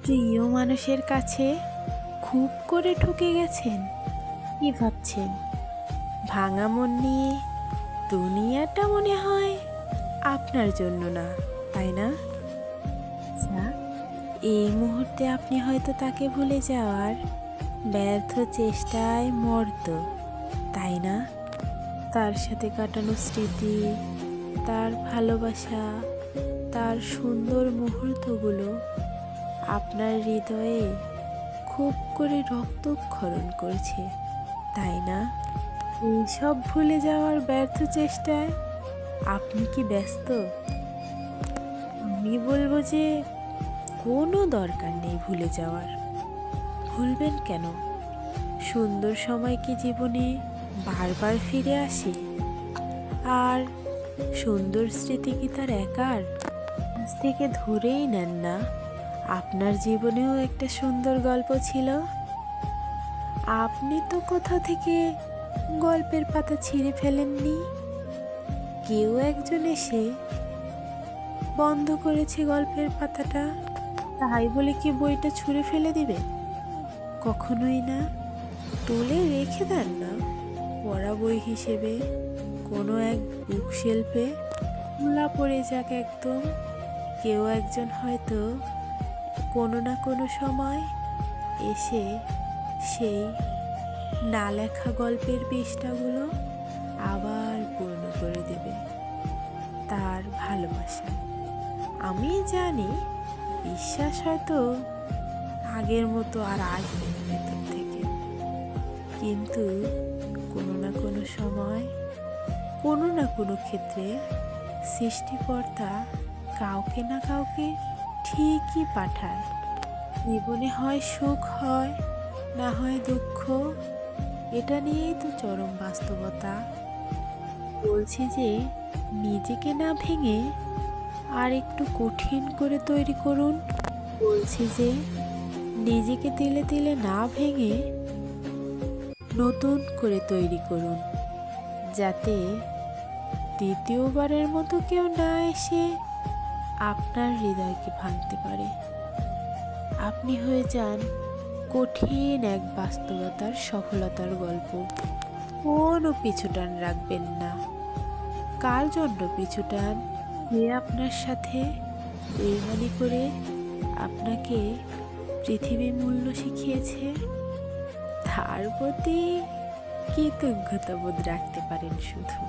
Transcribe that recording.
প্রিয় মানুষের কাছে খুব করে ঠকে গেছেন? কি ভাবছেন? ভাঙা মন নিয়ে দুনিয়াটা মনে হয় আপনার জন্য না, তাই না? আচ্ছা, এই মুহূর্তে আপনি হয়তো তাকে ভুলে যাওয়ার ব্যর্থ চেষ্টায় মর্ত, তাই না? তার সাথে কাটানো স্মৃতি, তার ভালোবাসা, তার সুন্দর মুহূর্তগুলো আপনার হৃদয়ে খুব করে রক্তক্ষরণ করছে, তাই না? এইসব ভুলে যাওয়ার ব্যর্থ চেষ্টায় আপনি কি ব্যস্ত? আমি বলবো যে কোনো দরকার নেই ভুলে যাওয়ার। ভুলবেন কেন? সুন্দর সময় কি জীবনে বারবার ফিরে আসে? আর সুন্দর স্মৃতি কি তার একার? আজ থেকে ধরেই নেন না আপনার জীবনেও একটা সুন্দর গল্প ছিল। আপনি তো কোথা থেকে গল্পের পাতা ছিঁড়ে ফেলেননি, কেউ একজন এসে বন্ধ করেছে গল্পের পাতাটা। তাই বলে কি বইটা ছুঁড়ে ফেলে দিবে? কখনোই না। তুলে রেখে দেন না পড়া বই হিসেবে কোনো এক বুক শেলফে, খোলা পড়ে যাক একদম। কেউ একজন হয়তো কোনো না কোনো সময় এসে সেই না লেখা গল্পের পৃষ্ঠাগুলো আবার পূর্ণ করে দেবে তার ভালোবাসা। আমি জানি বিশ্বাস হয়তো আগের মতো আর আসবে না ভেতর থেকে, কিন্তু কোনো না কোনো সময় কোনো না কোনো ক্ষেত্রে সৃষ্টিকর্তা কাউকে না কাউকে ঠিকই পাঠায়। জীবনে হয় সুখ, হয় না হয় দুঃখ, এটা নিয়েই তো চরম বাস্তবতা। বলছি যে নিজেকে না ভেঙে আর একটু কঠিন করে তৈরি করুন। বলছি যে নিজেকে তিলে তিলে না ভেঙে নতুন করে তৈরি করুন, যাতে দ্বিতীয়বারের মতো কেউ না এসে আপনার হৃদয়কে ভাঙতে পারে। আপনি হয়ে যান কঠিন এক বাস্তবতার সফলতার গল্প। কোনো পিছুটান রাখবেন না। কার জন্য পিছুটান? যে আপনার সাথে বেইমানি করে আপনাকে পৃথিবীর মূল্য শিখিয়েছে, তার প্রতি কৃতজ্ঞতা বোধ রাখতে পারেন শুধু।